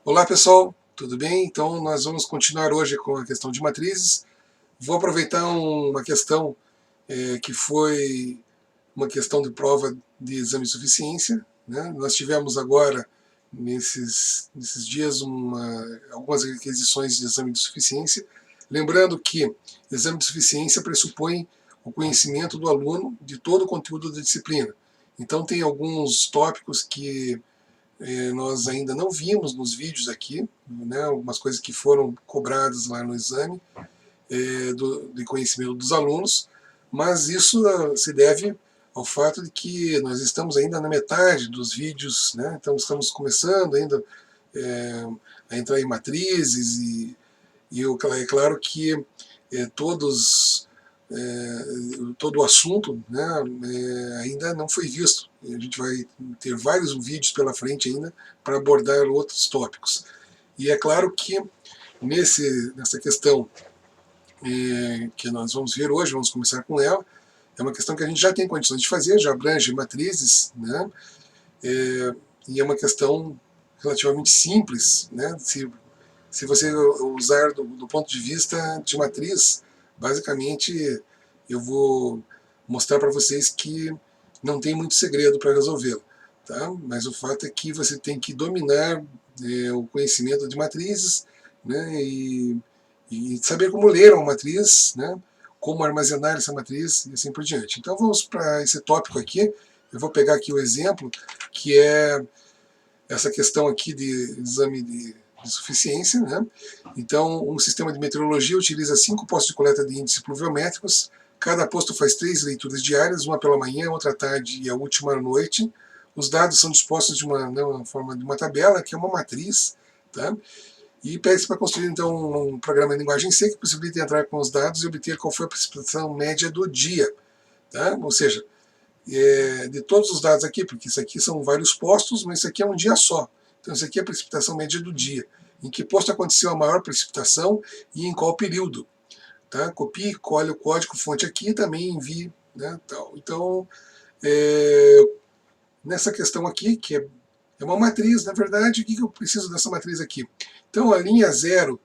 Olá pessoal, tudo bem? Então nós vamos continuar hoje com a questão de matrizes. Vou aproveitar uma questão que foi uma questão de prova de exame de suficiência, né? Nós tivemos agora, nesses dias, algumas requisições de exame de suficiência. Lembrando que exame de suficiência pressupõe o conhecimento do aluno de todo o conteúdo da disciplina. Então tem alguns tópicos que nós ainda não vimos nos vídeos aqui, né, algumas coisas que foram cobradas lá no exame de conhecimento dos alunos, mas isso se deve ao fato de que nós estamos ainda na metade dos vídeos, né, então estamos começando ainda a entrar em matrizes é claro que todos todo o assunto, né, ainda não foi visto. A gente vai ter vários vídeos pela frente ainda para abordar outros tópicos. E é claro que nessa questão que nós vamos ver hoje, vamos começar com ela, é uma questão que a gente já tem condições de fazer, já abrange matrizes, né, e é uma questão relativamente simples, né, se você usar do ponto de vista de matriz, basicamente eu vou mostrar para vocês que não tem muito segredo para resolvê-lo. Tá? Mas o fato é que você tem que dominar o conhecimento de matrizes, né, e saber como ler uma matriz, né, como armazenar essa matriz e assim por diante. Então vamos para esse tópico aqui. Eu vou pegar aqui o exemplo, que é essa questão aqui de exame de suficiência, né? Então, um sistema de meteorologia utiliza 5 postos de coleta de índices pluviométricos. Cada posto faz 3 leituras diárias, uma pela manhã, outra à tarde e a última à noite. Os dados são dispostos de uma forma de uma tabela, que é uma matriz, tá? E pede para construir, então, um programa de linguagem C que possibilita entrar com os dados e obter qual foi a precipitação média do dia. Tá? Ou seja, de todos os dados aqui, porque isso aqui são vários postos, mas isso aqui é um dia só. Então isso aqui é a precipitação média do dia. Em que posto aconteceu a maior precipitação e em qual período. Tá? Copie, colhe o código fonte aqui e também envie. Né, tal. Então, nessa questão aqui, que é uma matriz, na verdade, o que eu preciso dessa matriz aqui? Então, a linha 0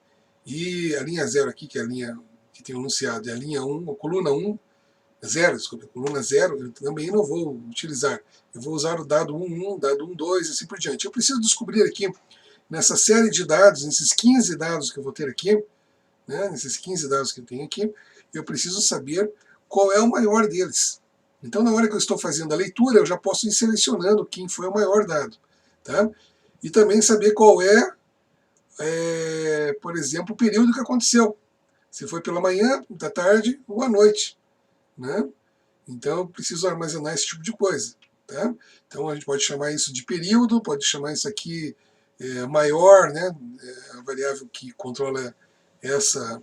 e a linha 0 aqui, que é a linha que tem o enunciado, é a linha 1, a coluna 1, 0, desculpa, coluna 0, eu também não vou utilizar. Eu vou usar o dado 1, 1, dado 1, 2 e assim por diante. Eu preciso descobrir aqui, nessa série de dados, nesses 15 dados que eu vou ter aqui, né, nesses 15 dados que eu tenho aqui, eu preciso saber qual é o maior deles. Então, na hora que eu estou fazendo a leitura, eu já posso ir selecionando quem foi o maior dado. Tá? E também saber qual por exemplo, o período que aconteceu. Se foi pela manhã, da tarde ou à noite. Né? Então eu preciso armazenar esse tipo de coisa. Tá? Então a gente pode chamar isso de período, pode chamar isso aqui maior, né? A variável que controla essa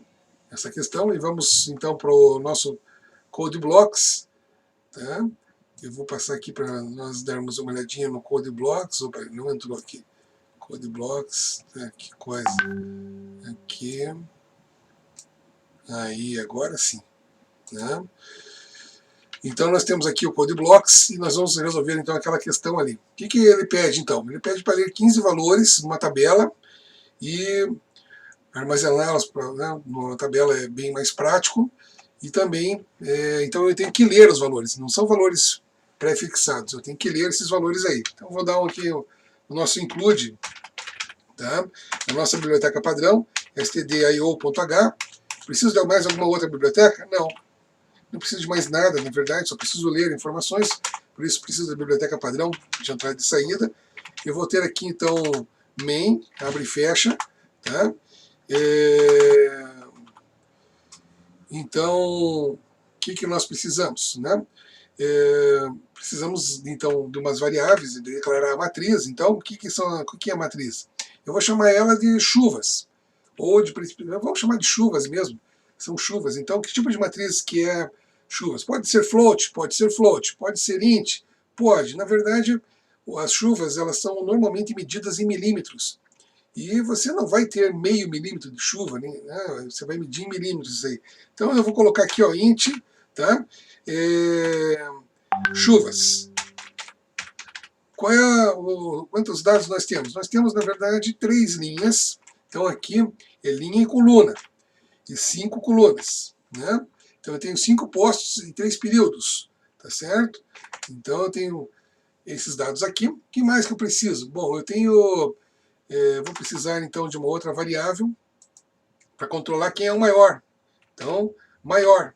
questão. E vamos então para o nosso code blocks. Tá? Eu vou passar aqui para nós darmos uma olhadinha no code blocks. Opa, não entrou aqui. Code blocks, que coisa. Aqui. Aí, agora sim. Né? Então nós temos aqui o code blocks e nós vamos resolver então aquela questão ali. O que ele pede então? Ele pede para ler 15 valores numa tabela e armazená-las numa tabela é bem mais prático. E também, então eu tenho que ler os valores, não são valores pré-fixados, eu tenho que ler esses valores aí. Então vou dar aqui o nosso include, tá? A nossa biblioteca padrão, stdio.h. Preciso de mais alguma outra biblioteca? Não. Não preciso de mais nada, na verdade, só preciso ler informações, por isso preciso da biblioteca padrão de entrada e de saída. Eu vou ter aqui, então, main, abre e fecha. Tá? Então, o que nós precisamos? Né? Precisamos, então, de umas variáveis, de declarar a matriz. Então, o que é a matriz? Eu vou chamar ela de chuvas, ou de precipitação, vamos chamar de chuvas mesmo, são chuvas. Então, que tipo de matriz que é chuvas? Pode ser float, pode ser int, pode. Na verdade, as chuvas elas são normalmente medidas em milímetros. E você não vai ter meio milímetro de chuva, né? Você vai medir em milímetros aí. Então eu vou colocar aqui, ó, int, tá? Chuvas. Quantos dados nós temos? Nós temos, na verdade, 3 linhas. Então aqui é linha e coluna, e 5 colunas, né? Então eu tenho 5 postos e 3 períodos, tá certo? Então eu tenho esses dados aqui. O que mais que eu preciso? Bom, eu tenho, vou precisar então de uma outra variável para controlar quem é o maior. Então, maior.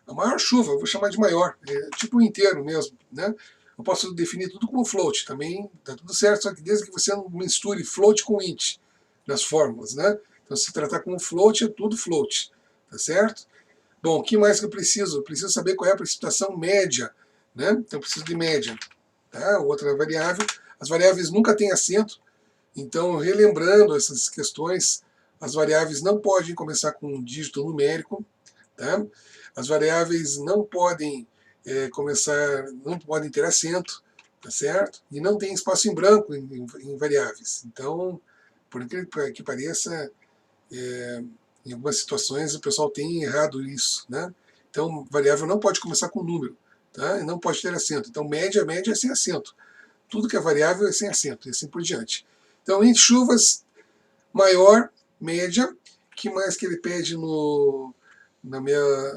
A maior chuva, eu vou chamar de maior, é tipo um inteiro mesmo, né? Eu posso definir tudo como float, também tá tudo certo, só que desde que você não misture float com int nas fórmulas, né? Então, se tratar como float, é tudo float, tá certo? Bom, o que mais que eu preciso? Eu preciso saber qual é a precipitação média, né? Então, eu preciso de média, tá? Outra variável. As variáveis nunca têm acento, então, relembrando essas questões, as variáveis não podem começar com um dígito numérico, tá? As variáveis não podem não podem ter acento, tá certo? E não tem espaço em branco em variáveis. Então, por incrível que pareça, em algumas situações o pessoal tem errado isso, né? Então, variável não pode começar com número, tá? E não pode ter acento. Então, média é sem acento. Tudo que é variável é sem acento, e assim por diante. Então, em chuvas, maior, média. O que mais que ele pede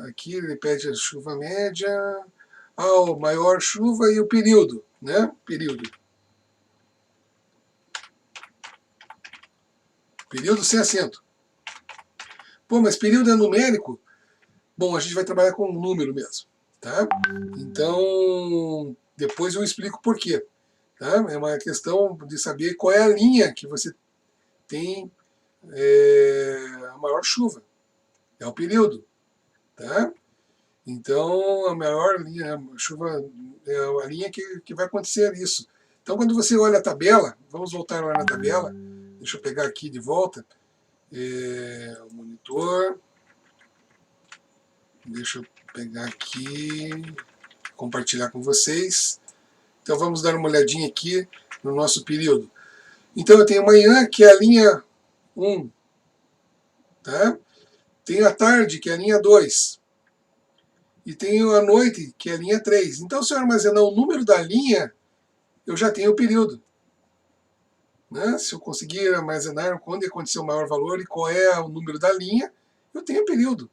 aqui? Ele pede a chuva média, o maior chuva e o período, né? Período. Período sem acento. Pô, mas período é numérico? Bom, a gente vai trabalhar com um número mesmo, tá? Então, depois eu explico por quê. Tá? É uma questão de saber qual é a linha que você tem a maior chuva. É o período, tá? Então, a maior linha, a chuva, é a linha que vai acontecer isso. Então, quando você olha a tabela, vamos voltar lá na tabela, deixa eu pegar aqui de volta, o monitor, deixa eu pegar aqui, compartilhar com vocês. Então, vamos dar uma olhadinha aqui no nosso período. Então, eu tenho amanhã, que é a linha 1, tá? Tenho a tarde, que é a linha 2. E tenho a noite, que é a linha 3. Então, se eu armazenar o número da linha, eu já tenho o período. Né? Se eu conseguir armazenar quando aconteceu o maior valor e qual é o número da linha, eu tenho o período.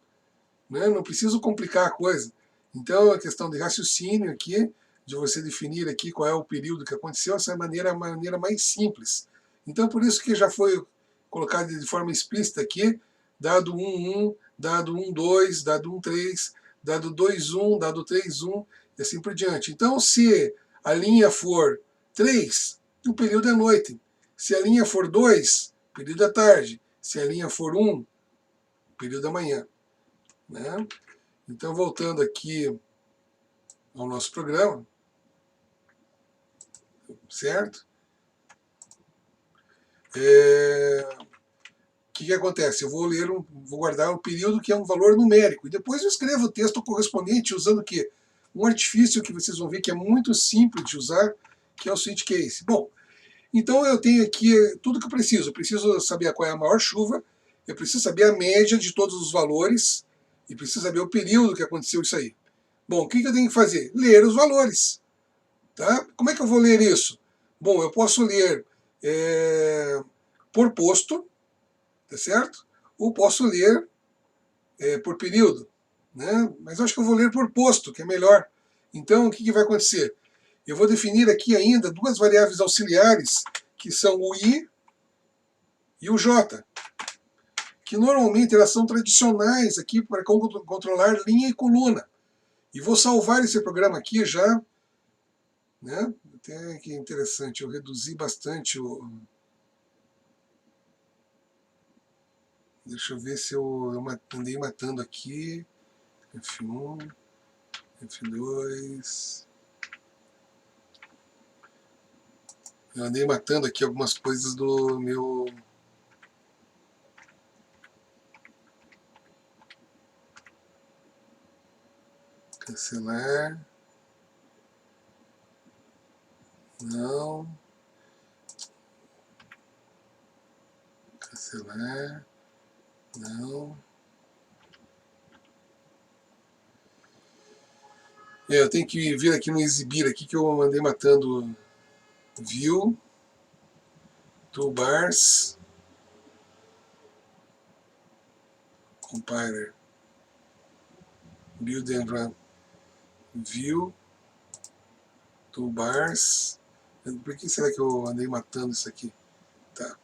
Né? Não preciso complicar a coisa. Então, a questão de raciocínio aqui, de você definir aqui qual é o período que aconteceu, essa é a maneira mais simples. Então, por isso que já foi colocado de forma explícita aqui, dado 1, 1, dado 1, 2, dado 1, 3, dado 2, 1, dado 3, 1, e assim por diante. Então, se a linha for 3, o período é noite. Se a linha for 2, o período é tarde. Se a linha for 1, o período é manhã. Né? Então, voltando aqui ao nosso programa, certo? O que acontece? Eu vou guardar um período que é um valor numérico, e depois eu escrevo o texto correspondente usando o quê? Um artifício que vocês vão ver que é muito simples de usar, que é o switch case. Bom, então eu tenho aqui tudo que eu preciso. Eu preciso saber qual é a maior chuva, eu preciso saber a média de todos os valores, e preciso saber o período que aconteceu isso aí. Bom, o que eu tenho que fazer? Ler os valores. Tá? Como é que eu vou ler isso? Bom, eu posso ler por posto, tá certo? Ou posso ler por período, né? Mas eu acho que eu vou ler por posto, que é melhor. Então, o que vai acontecer? Eu vou definir aqui ainda duas variáveis auxiliares, que são o i e o j, que normalmente elas são tradicionais aqui para controlar linha e coluna. E vou salvar esse programa aqui já, né? Até que interessante, eu reduzi bastante o... Deixa eu ver se eu andei matando aqui. F1, F2. Eu andei matando aqui algumas coisas do meu... Cancelar. Não. Cancelar. Não. Eu tenho que vir aqui no exibir aqui que eu andei matando View, Toolbars, Compiler, Build and Run, View, Toolbars. Por que será que eu andei matando isso aqui? Tá.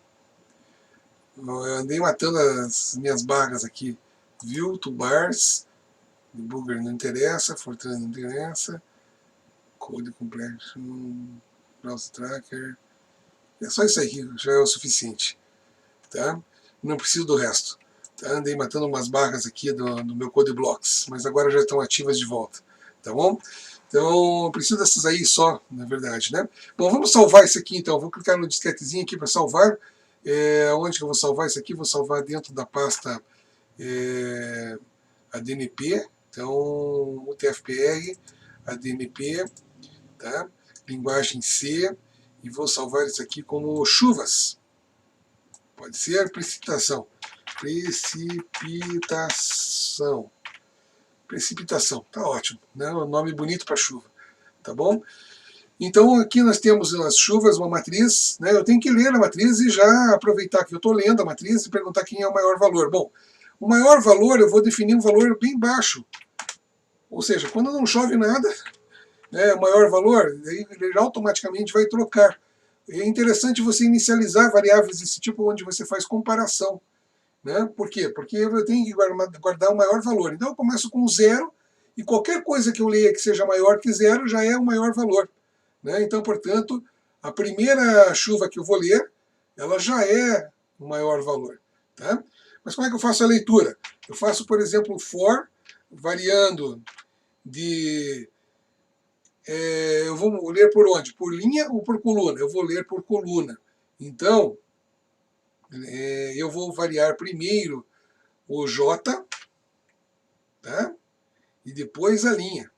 Eu andei matando as minhas barras aqui. View, Toolbars, Debugger não interessa, Fortran não interessa, Code Compression, Browse Tracker. É só isso aí que já é o suficiente. Tá? Não preciso do resto. Tá? Andei matando umas barras aqui do meu Code Blocks, mas agora já estão ativas de volta. Tá bom? Então, eu preciso dessas aí só, na verdade, né? Bom, vamos salvar isso aqui então. Vou clicar no disquetezinho aqui para salvar. Onde que eu vou salvar isso aqui? Vou salvar dentro da pasta ADNP. Então, UTF-PR, ADNP, tá? Linguagem C. E vou salvar isso aqui como chuvas. Pode ser precipitação. Precipitação. Precipitação, tá ótimo, né? Um nome bonito para chuva, tá bom? Então aqui nós temos as chuvas, uma matriz, né? Eu tenho que ler a matriz e já aproveitar que eu estou lendo a matriz e perguntar quem é o maior valor. Bom, o maior valor eu vou definir um valor bem baixo, ou seja, quando não chove nada, né, o maior valor, ele automaticamente vai trocar. É interessante você inicializar variáveis desse tipo onde você faz comparação. Né? Por quê? Porque eu tenho que guardar o maior valor. Então eu começo com 0 e qualquer coisa que eu leia que seja maior que 0 já é o maior valor. Né? Então, portanto, a primeira chuva que eu vou ler, ela já é o maior valor. Tá? Mas como é que eu faço a leitura? Eu faço, por exemplo, for, variando de... eu vou ler por onde? Por linha ou por coluna? Eu vou ler por coluna. Então, eu vou variar primeiro o J, tá? E depois a linha.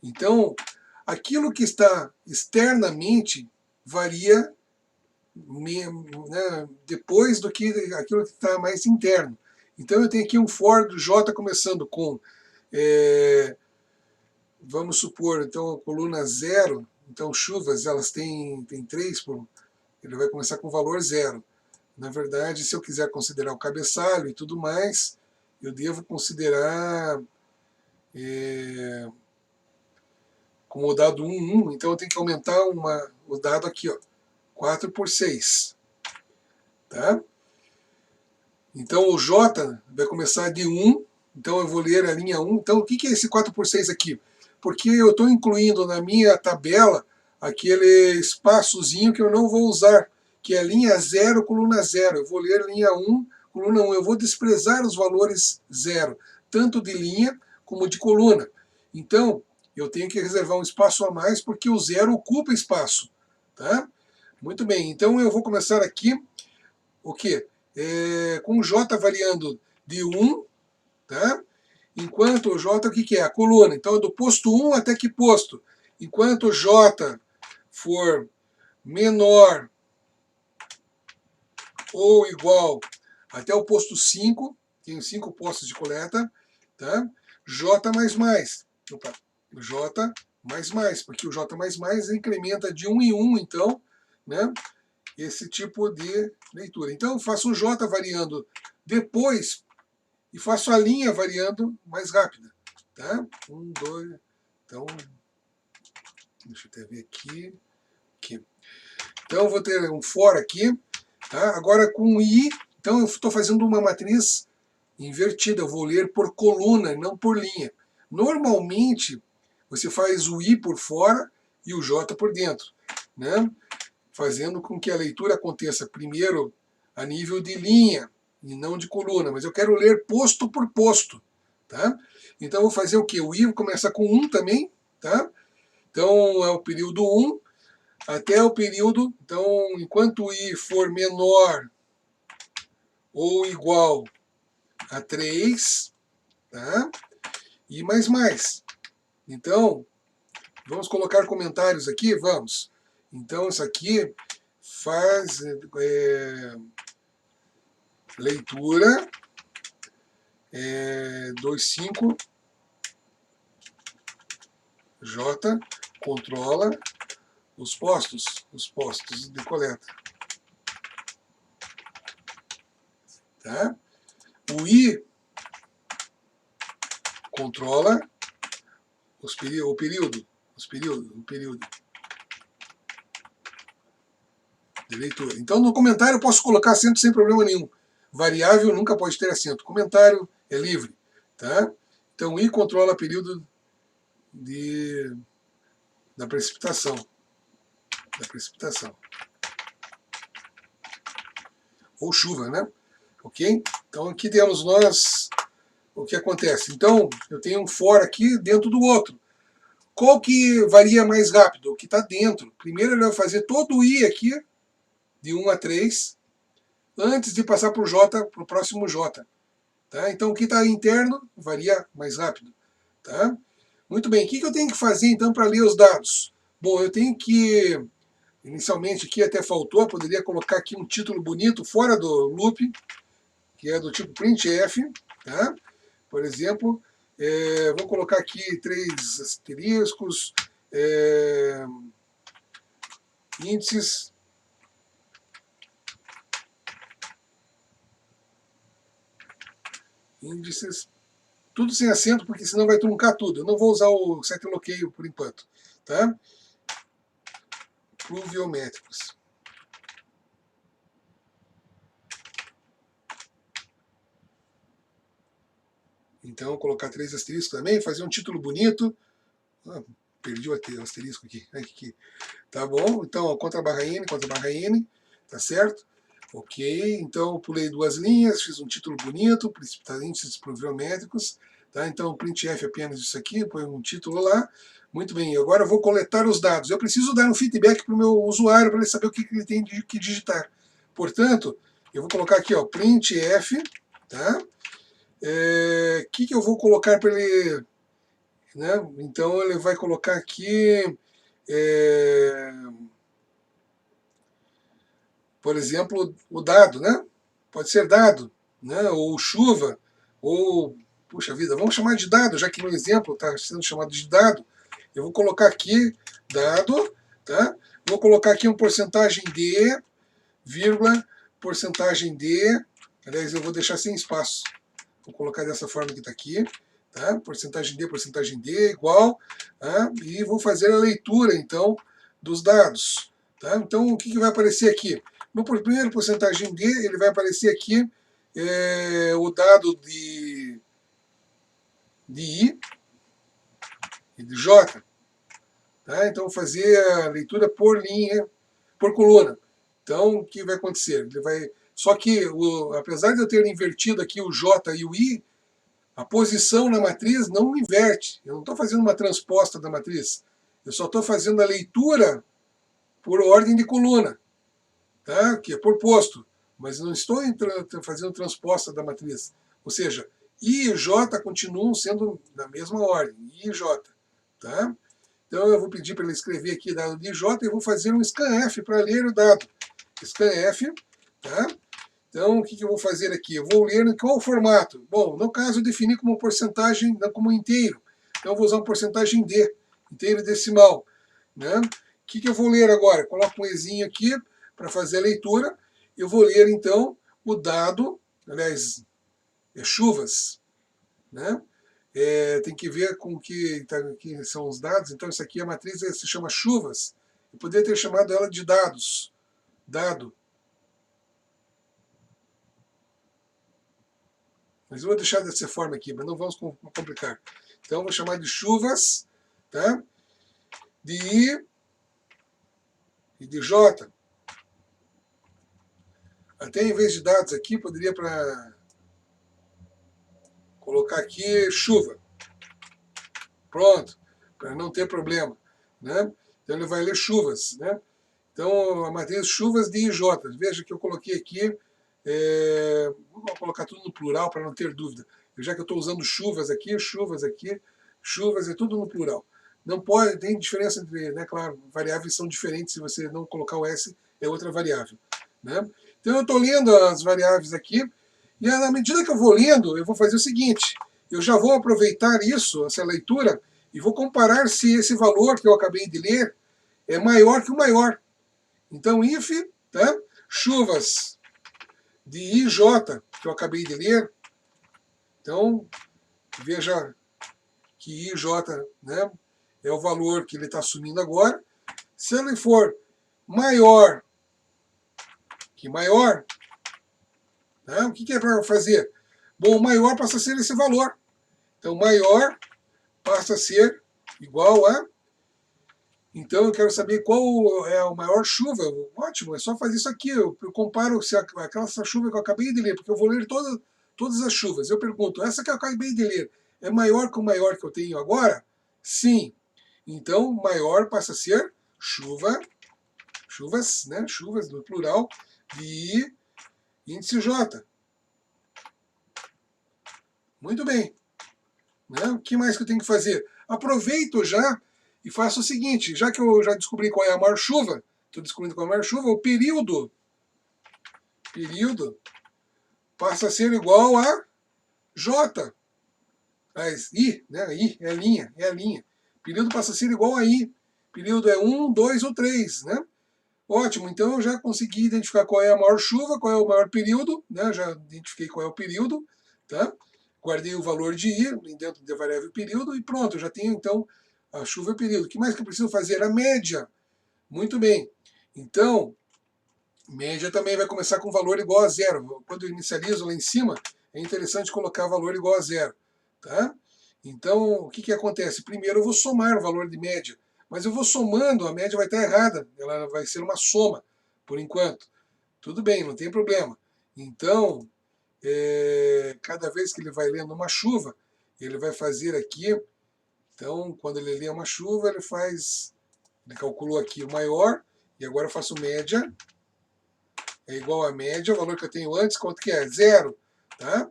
Então, aquilo que está externamente varia né, depois do que aquilo que está mais interno. Então, eu tenho aqui um for do J começando com, vamos supor, então, a coluna 0. Então, chuvas, elas têm 3, ele vai começar com o valor 0. Na verdade, se eu quiser considerar o cabeçalho e tudo mais, eu devo considerar como o dado 1, 1, então eu tenho que aumentar o dado aqui, ó, 4 por 6. Tá? Então o J vai começar de 1, então eu vou ler a linha 1. Então o que é esse 4 por 6 aqui? Porque eu estou incluindo na minha tabela aquele espaçozinho que eu não vou usar, que é linha 0, coluna 0. Eu vou ler linha 1, coluna 1. Eu vou desprezar os valores 0, tanto de linha como de coluna. Então, eu tenho que reservar um espaço a mais, porque o 0 ocupa espaço. Tá? Muito bem, então eu vou começar aqui, o quê? Com o J variando de 1, tá? Enquanto o J, o que é? A coluna. Então, do posto 1 até que posto? Enquanto o J for menor ou igual até o posto 5, tenho 5 postos de coleta, tá? J mais mais. Opa, J mais mais, porque o J mais mais incrementa de 1 em 1, então, né? Esse tipo de leitura. Então, eu faço o J variando depois e faço a linha variando mais rápida. Tá? 1, 2. Então, deixa eu até ver aqui. Então, eu vou ter um for aqui. Tá? Agora, com I, então eu estou fazendo uma matriz invertida. Eu vou ler por coluna, não por linha. Normalmente, você faz o I por fora e o J por dentro. Né? Fazendo com que a leitura aconteça primeiro a nível de linha e não de coluna, mas eu quero ler posto por posto, tá? Então eu vou fazer o quê? O I começa com 1 também, tá? Então é o período 1 até o período, então enquanto o I for menor ou igual a 3, tá? E mais. Então, vamos colocar comentários aqui? Vamos. Então isso aqui faz leitura 25 J controla os postos de coleta. Tá? O I controla o período de leitura. Então, no comentário eu posso colocar acento sem problema nenhum. Variável nunca pode ter acento. Comentário é livre. Tá? Então, o I controla o período da precipitação. Ou chuva, né? Ok? Então, aqui temos nós o que acontece. Então, eu tenho um for aqui dentro do outro. Qual que varia mais rápido? O que está dentro. Primeiro ele vai fazer todo o I aqui, de 1 a 3, antes de passar para o próximo J. Tá? Então, o que está interno varia mais rápido. Tá? Muito bem, o que eu tenho que fazer então para ler os dados? Bom, eu tenho que, inicialmente aqui até faltou, eu poderia colocar aqui um título bonito fora do loop, que é do tipo printf, tá? Por exemplo, vou colocar aqui 3 asteriscos, índices, tudo sem acento, porque senão vai truncar tudo. Eu não vou usar o set bloqueio por enquanto. Tá? Pluviométricos. Então, vou colocar 3 asteriscos também, fazer um título bonito. Perdi o asterisco aqui. Tá bom? Então, contra barra N, tá certo? Ok, então eu pulei 2 linhas, fiz um título bonito, índices pluviométricos. Tá? Então, printf apenas isso aqui, põe um título lá. Muito bem, agora eu vou coletar os dados. Eu preciso dar um feedback para o meu usuário, para ele saber o que ele tem que digitar. Portanto, eu vou colocar aqui, ó, printf, tá? Que eu vou colocar para ele... Né? Então, ele vai colocar aqui... por exemplo, o dado, né? Pode ser dado, né? Ou chuva, ou... Puxa vida, vamos chamar de dado, já que no exemplo está sendo chamado de dado. Eu vou colocar aqui dado, tá? Vou colocar aqui um porcentagem de, vírgula, porcentagem de, aliás, eu vou deixar sem espaço. Vou colocar dessa forma que está aqui, tá? Porcentagem de, igual, tá? E vou fazer a leitura, então, dos dados. Tá? Então, o que vai aparecer aqui? No primeiro porcentagem de, ele vai aparecer aqui o dado de I e de J. Tá? Então, vou fazer a leitura por linha, por coluna. Então, o que vai acontecer? Ele vai... Só que, apesar de eu ter invertido aqui o J e o I, a posição na matriz não inverte. Eu não estou fazendo uma transposta da matriz. Eu só estou fazendo a leitura por ordem de coluna, tá? Que é por posto. Mas não estou fazendo transposta da matriz. Ou seja, I e J continuam sendo na mesma ordem. I e J. Tá? Então eu vou pedir para ele escrever aqui dado de J e vou fazer um scanf para ler o dado. Scanf, tá? Então o que eu vou fazer aqui? Eu vou ler em qual formato? Bom, no caso eu defini como porcentagem, não como inteiro. Então eu vou usar uma porcentagem D, inteiro decimal. Né? O que eu vou ler agora? Coloco um Ezinho aqui para fazer a leitura. Eu vou ler então o dado, aliás, chuvas, né? Tem que ver com que são os dados. Então, isso aqui, a matriz se chama chuvas. Eu poderia ter chamado ela de dados. Dado. Mas eu vou deixar dessa forma aqui, mas não vamos complicar. Então, eu vou chamar de chuvas, tá? De I e de J. Até em vez de dados aqui, poderia colocar aqui chuva. Pronto, para não ter problema. Né? Então ele vai ler chuvas. Né? Então a matriz chuvas de IJ. Veja que eu coloquei aqui, vou colocar tudo no plural para não ter dúvida. Já que eu estou usando chuvas, chuvas é tudo no plural. Não pode, tem diferença entre, né, claro, variáveis são diferentes, se você não colocar o S, é outra variável. Né? Então eu estou lendo as variáveis aqui, e na medida que eu vou lendo, eu vou fazer o seguinte, eu já vou aproveitar isso, essa leitura, e vou comparar se esse valor que eu acabei de ler é maior que o maior. Então, if, tá? Chuvas de IJ, que eu acabei de ler. Então, veja que IJ, né, é o valor que ele está assumindo agora. Se ele for maior que maior, né, o que é para fazer? Bom, o maior passa a ser esse valor. Então, maior passa a ser igual a... Então, eu quero saber qual é a maior chuva. Ótimo, é só fazer isso aqui. Eu comparo se aquela chuva que eu acabei de ler, porque eu vou ler todas as chuvas. Eu pergunto, essa que eu acabei de ler é maior que o maior que eu tenho agora? Sim. Então, maior passa a ser chuvas, né? Chuvas no plural, de índice J. Muito bem. Né? O que mais que eu tenho que fazer? Aproveito já e faço o seguinte, já que eu já descobri qual é a maior chuva, estou descobrindo qual é a maior chuva, o período passa a ser igual a J. Mas I, né? I é a linha. Período passa a ser igual a I. Período é 1, 2 ou 3, né? Ótimo, então eu já consegui identificar qual é a maior chuva, qual é o maior período, né? Já identifiquei qual é o período, tá? Guardei o valor de I dentro da variável período e pronto, eu já tenho então a chuva e o período. O que mais que eu preciso fazer? A média. Muito bem. Então, média também vai começar com valor igual a zero. Quando eu inicializo lá em cima, é interessante colocar valor igual a zero, tá? Então, o que acontece? Primeiro eu vou somar o valor de média, mas eu vou somando, a média vai estar errada, ela vai ser uma soma, por enquanto. Tudo bem, não tem problema. Então, cada vez que ele vai lendo uma chuva, ele vai fazer aqui, então, quando ele lê uma chuva, ele calculou aqui o maior, e agora eu faço média, é igual a média, o valor que eu tenho antes, quanto que é? Zero, tá?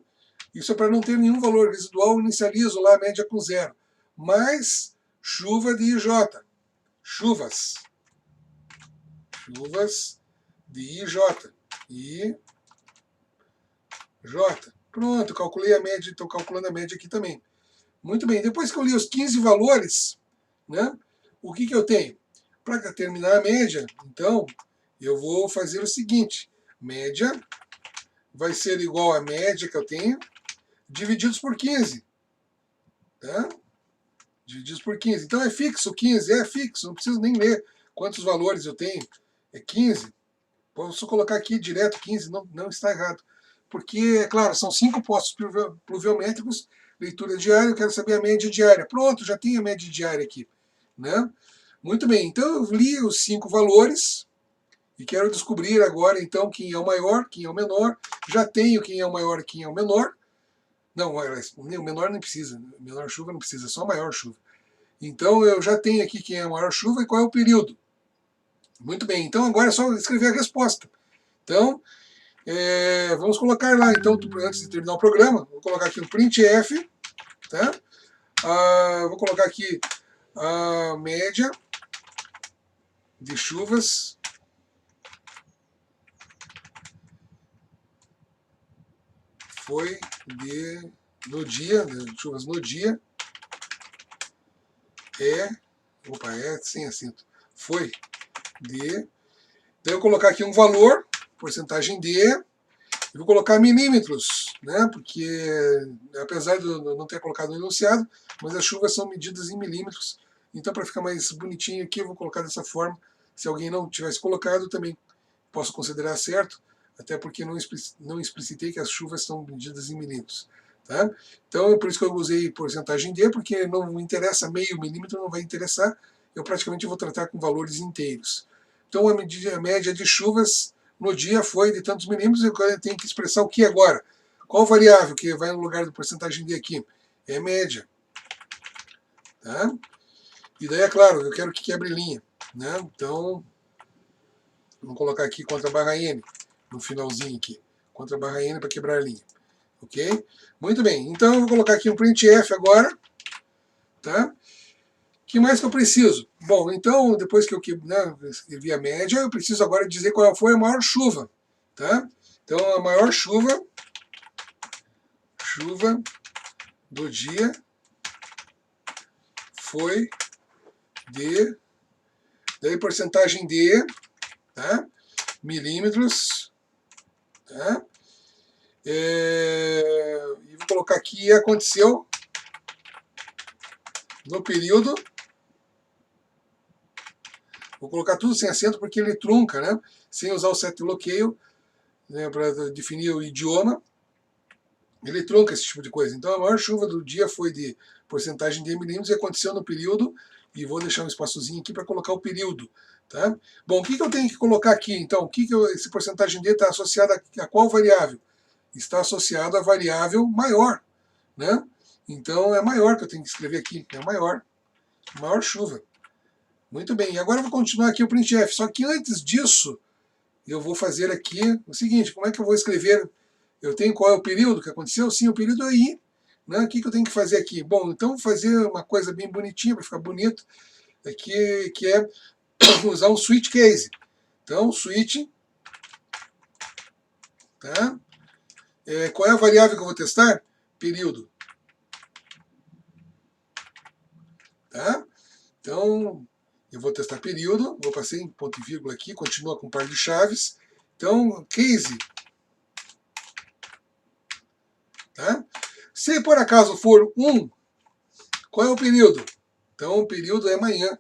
Isso é para não ter nenhum valor residual, eu inicializo lá a média com zero. Mais chuva de IJ. Chuvas de IJ. IJ. Pronto, calculei a média, estou calculando a média aqui também. Muito bem, depois que eu li os 15 valores, né, o que eu tenho? Para terminar a média, então, eu vou fazer o seguinte. Média vai ser igual à média que eu tenho, divididos por 15. Tá? Divididos por 15. Então é fixo 15, é fixo, não preciso nem ler quantos valores eu tenho. É 15. Posso colocar aqui direto 15, não está errado. Porque, é claro, são 5 postos pluviométricos, leitura diária, eu quero saber a média diária. Pronto, já tenho a média diária aqui. Né? Muito bem, então eu li os 5 valores e quero descobrir agora, então, quem é o maior, quem é o menor. Já tenho quem é o maior e quem é o menor. Não, o menor não precisa, menor chuva não precisa, só a maior chuva. Então eu já tenho aqui quem é a maior chuva e qual é o período. Muito bem, então agora é só escrever a resposta. Então, vamos colocar lá, então, antes de terminar o programa, vou colocar aqui um printf, tá? Vou colocar aqui a média de chuvas foi no dia, chuvas no dia, sem acento, foi de... Então eu vou colocar aqui um valor, porcentagem de, e vou colocar milímetros, né? Porque apesar de eu não ter colocado no enunciado, mas as chuvas são medidas em milímetros. Então, para ficar mais bonitinho aqui, eu vou colocar dessa forma. Se alguém não tivesse colocado, também posso considerar certo, até porque não explicitei que as chuvas são medidas em milímetros. Tá? Então, é por isso que eu usei porcentagem D, porque não interessa meio milímetro, não vai interessar. Eu praticamente vou tratar com valores inteiros. Então, a média de chuvas no dia foi de tantos milímetros, e eu tenho que expressar o que agora? Qual variável que vai no lugar da porcentagem D aqui? É média. Tá? E daí, é claro, eu quero que quebre linha. Né? Então, vamos colocar aqui contra a barra N, no finalzinho aqui. Contra a barra N para quebrar a linha. Ok? Muito bem, então eu vou colocar aqui um printf agora. Tá? O que mais que eu preciso? Bom, então, depois que eu escrevi a média, eu preciso agora dizer qual foi a maior chuva. Tá? Então, a maior chuva do dia foi de Daí porcentagem de, tá? Milímetros, tá? E vou colocar aqui, aconteceu no período. Vou colocar tudo sem acento porque ele trunca, né? Sem usar o set de bloqueio, né, para definir o idioma. Ele trunca esse tipo de coisa. Então a maior chuva do dia foi de porcentagem de milímetros e aconteceu no período. E vou deixar um espaçozinho aqui para colocar o período. Tá? Bom, o que eu tenho que colocar aqui? Então, esse porcentagem de está associado a qual variável? Está associado à variável maior. Né? Então é maior que eu tenho que escrever aqui. É maior. Maior chuva. Muito bem. E agora eu vou continuar aqui o printf. Só que antes disso, eu vou fazer aqui o seguinte. Como é que eu vou escrever? Eu tenho qual é o período que aconteceu? Sim, o período é I. Né? O que eu tenho que fazer aqui? Bom, então vou fazer uma coisa bem bonitinha para ficar bonito. Aqui, que é usar um switch case. Então, switch. Tá? Qual é a variável que eu vou testar? Período. Tá? Então, eu vou testar período. Vou passar em ponto e vírgula aqui. Continua com par de chaves. Então, case. Tá? Se por acaso for 1, qual é o período? Então, o período é manhã.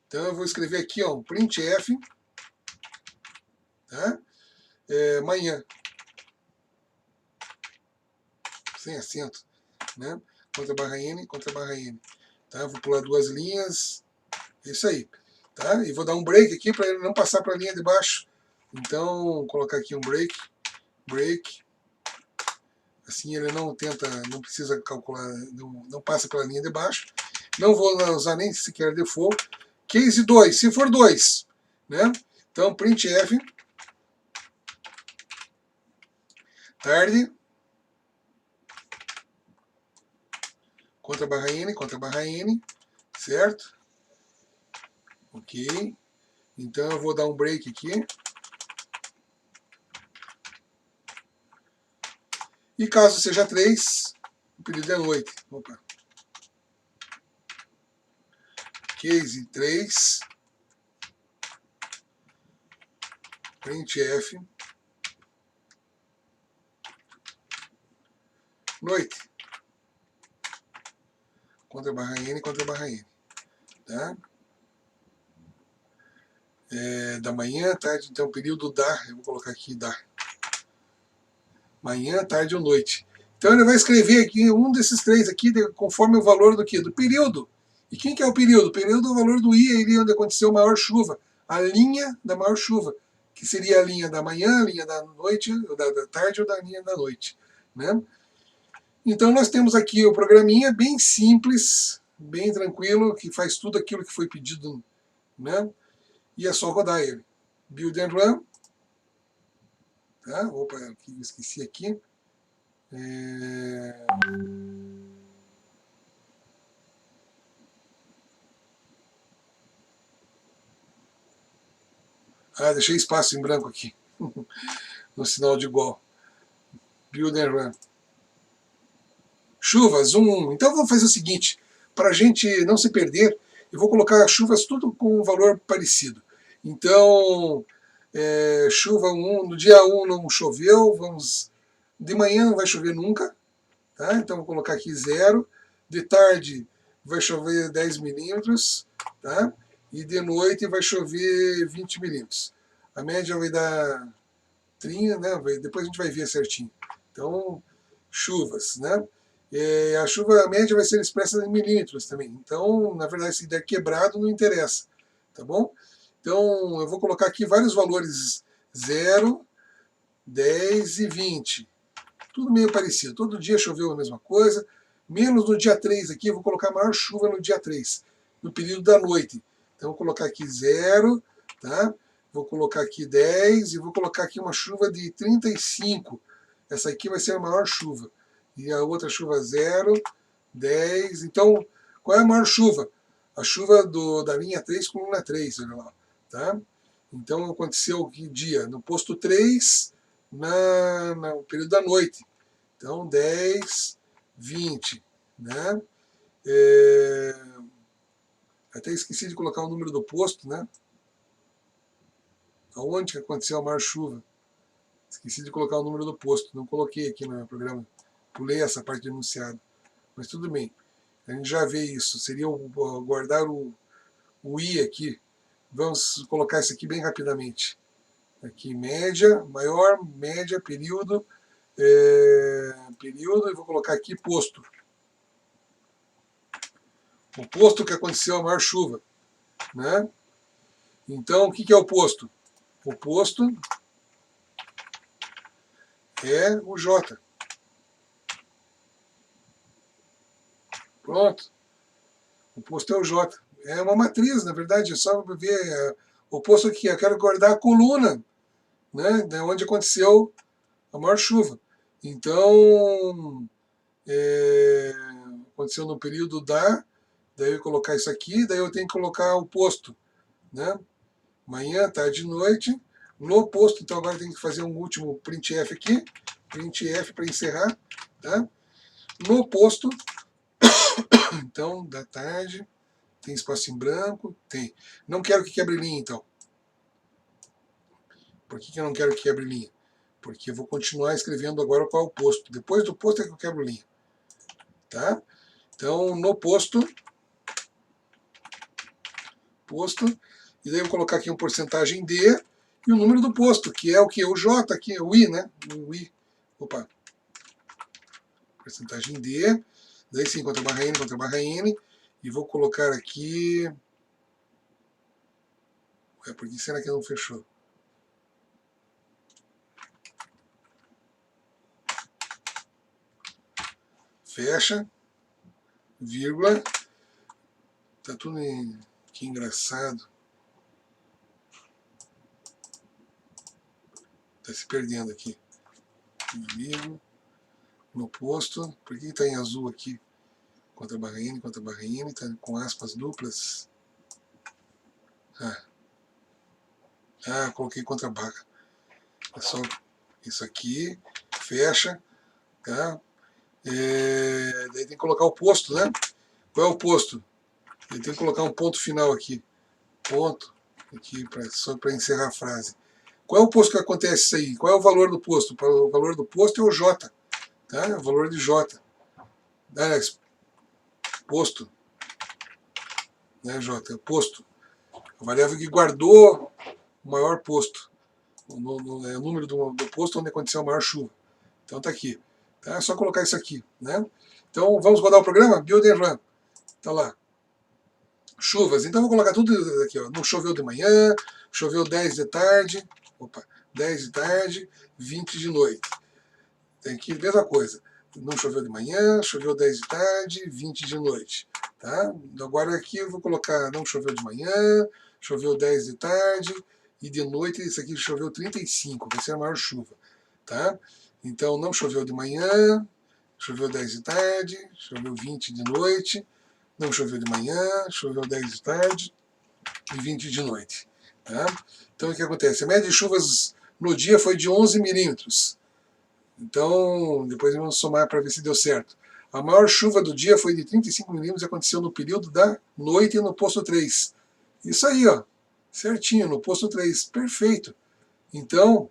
Então, eu vou escrever aqui, ó, printf, tá? Manhã. Sem acento, né? Contra barra N, contra barra N. Tá? Vou pular 2 linhas. Isso aí. Tá? E vou dar um break aqui para ele não passar para a linha de baixo. Então, vou colocar aqui um break. Break. Assim ele não precisa calcular, não passa pela linha de baixo. Não vou usar nem sequer default. Case 2, se for 2, né? Então, printf, tarde, contra barra N, certo? Ok. Então, eu vou dar um break aqui. E caso seja 3, o período é noite. Opa. Case 3, printf, noite. Contra barra N, tá? Da manhã, tarde, então período da, eu vou colocar aqui da. Manhã, tarde ou noite. Então ele vai escrever aqui um desses três aqui, conforme o valor do quê? Do período. E quem que é o período? O período é o valor do I, ali onde aconteceu a maior chuva. A linha da maior chuva, que seria a linha da manhã, a linha da noite, da tarde ou da linha da noite. Né? Então nós temos aqui o programinha bem simples, bem tranquilo, que faz tudo aquilo que foi pedido, né? E é só rodar ele. Build and run. Tá? Opa, eu esqueci aqui. Deixei espaço em branco aqui. No sinal de igual. Build and run. Chuvas, zoom 1. Então vamos fazer o seguinte, para a gente não se perder, eu vou colocar chuvas tudo com um valor parecido. Então, chuva 1, no dia 1 não choveu, de manhã não vai chover nunca, tá? Então vou colocar aqui 0, de tarde vai chover 10 milímetros, tá? E de noite vai chover 20 milímetros. A média vai dar 30, né? Depois a gente vai ver certinho. Então, chuvas, né? A chuva média vai ser expressa em milímetros também. Então, na verdade, se der quebrado, não interessa. Tá bom? Então, eu vou colocar aqui vários valores: 0, 10 e 20. Tudo meio parecido. Todo dia choveu a mesma coisa. Menos no dia 3 aqui, eu vou colocar a maior chuva no dia 3, no período da noite. Então, vou colocar aqui 0, tá? Vou colocar aqui 10 e vou colocar aqui uma chuva de 35. Essa aqui vai ser a maior chuva. E a outra chuva 0, 10. Então, qual é a maior chuva? A chuva da linha 3, coluna 3, olha lá. Tá? Então, aconteceu que dia? No posto 3, no período da noite. Então, 10, 20. Né? Até esqueci de colocar o número do posto, né? Aonde que aconteceu a maior chuva? Esqueci de colocar o número do posto, não coloquei aqui no meu programa. Pulei essa parte do enunciado. Mas tudo bem, a gente já vê isso. Seria guardar o I aqui. Vamos colocar isso aqui bem rapidamente. Aqui, média, maior, média, período, período, e vou colocar aqui posto. O posto que aconteceu a maior chuva. Né? Então, o que é o posto? O posto é o J. Pronto. O posto é o J. É uma matriz, na verdade, é só ver o posto aqui. Eu quero guardar a coluna, né, de onde aconteceu a maior chuva. Então, aconteceu no período daí eu colocar isso aqui, daí eu tenho que colocar o posto, né? Manhã, tarde e noite, no posto. Então agora eu tenho que fazer um último printf aqui, printf para encerrar, tá? No posto, então, da tarde, tem espaço em branco? Tem. Não quero que quebre linha, então. Por que eu não quero que quebre linha? Porque eu vou continuar escrevendo agora qual é o posto. Depois do posto é que eu quebro linha. Tá? Então, no posto, e daí eu vou colocar aqui um porcentagem D e o número do posto, que é o que? O J aqui, o I, né? O I. Opa. Porcentagem D. Daí sim, contra barra N. E vou colocar aqui... Ué, por que será que não fechou? Fecha. Vírgula. Tá tudo em... Que engraçado. Tá se perdendo aqui. Vírgula. No posto. Por que está em azul aqui? Contra barra N, tá com aspas duplas. Coloquei contra barra. É só isso aqui. Fecha. Tá? Daí tem que colocar o posto, né? Qual é o posto? Ele tem que colocar um ponto final aqui. Ponto. Aqui, só para encerrar a frase. Qual é o posto que acontece isso aí? Qual é o valor do posto? O valor do posto é o J. Tá? É o valor de J. Posto. Né, J? É o posto. A variável que guardou o maior posto. É o número do posto onde aconteceu a maior chuva. Então tá aqui. Tá? É só colocar isso aqui. Né? Então vamos rodar o programa? Build and Run. Tá lá. Chuvas. Então vou colocar tudo aqui. Ó. Não choveu de manhã, choveu 10 de tarde. Opa, 10 de tarde, 20 de noite. Tem aqui, mesma coisa. Não choveu de manhã, choveu 10 de tarde, 20 de noite. Tá? Agora aqui eu vou colocar não choveu de manhã, choveu 10 de tarde e de noite isso aqui choveu 35, vai ser a maior chuva. Tá? Então não choveu de manhã, choveu 10 de tarde, choveu 20 de noite, não choveu de manhã, choveu 10 de tarde e 20 de noite. Tá? Então o que acontece? A média de chuvas no dia foi de 11 milímetros. Então, depois vamos somar para ver se deu certo. A maior chuva do dia foi de 35 milímetros e aconteceu no período da noite no posto 3. Isso aí, ó, certinho, no posto 3, perfeito. Então,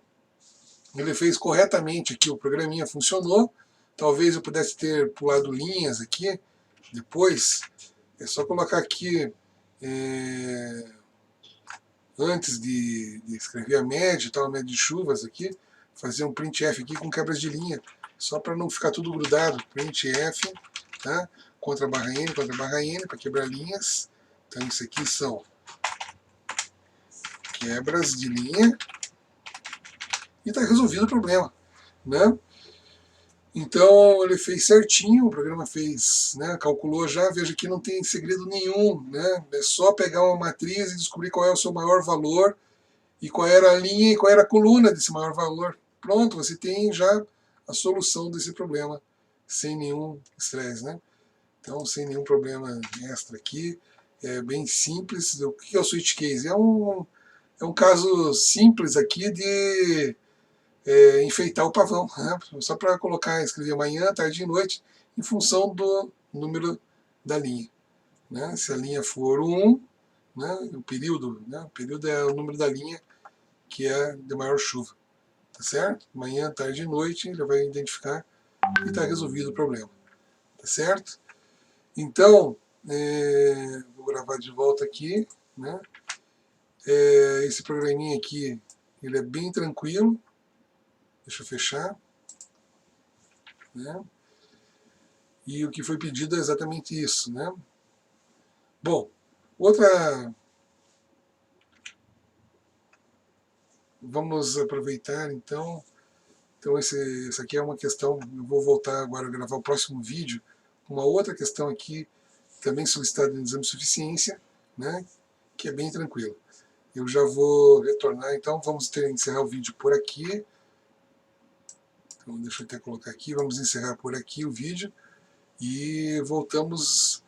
ele fez corretamente aqui, o programinha funcionou. Talvez eu pudesse ter pulado linhas aqui, depois, é só colocar aqui, antes de escrever a média, a média de chuvas aqui, fazer um printf aqui com quebras de linha, só para não ficar tudo grudado. Printf, tá? Contra barra N, para quebrar linhas. Então isso aqui são quebras de linha e está resolvido o problema, né? Então ele fez certinho, o programa fez, né, calculou já, veja que não tem segredo nenhum, né? É só pegar uma matriz e descobrir qual é o seu maior valor e qual era a linha e qual era a coluna desse maior valor. Pronto, você tem já a solução desse problema sem nenhum estresse, né? Então, sem nenhum problema extra aqui. É bem simples. O que é o switch case? É um caso simples aqui de enfeitar o pavão, né? Só para colocar, escrever manhã, tarde e noite, em função do número da linha. Né? Se a linha for 1, né, o período é o número da linha que é de maior chuva. Tá certo? Manhã, tarde e noite ele vai identificar e está resolvido o problema. Tá certo? Então, vou gravar de volta aqui, né? Esse programinha aqui, ele é bem tranquilo. Deixa eu fechar. Né? E o que foi pedido é exatamente isso, né? Bom, vamos aproveitar então. Então essa aqui é uma questão, eu vou voltar agora a gravar o próximo vídeo, uma outra questão aqui, também solicitada no exame de suficiência, né? Que é bem tranquilo. Eu já vou retornar, então vamos encerrar o vídeo por aqui. Então deixa eu até colocar aqui, vamos encerrar por aqui o vídeo e voltamos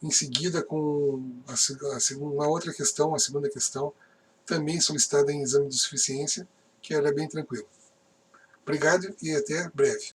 em seguida com uma outra questão, a segunda questão, também solicitada em exame de suficiência, que ela é bem tranquila. Obrigado e até breve.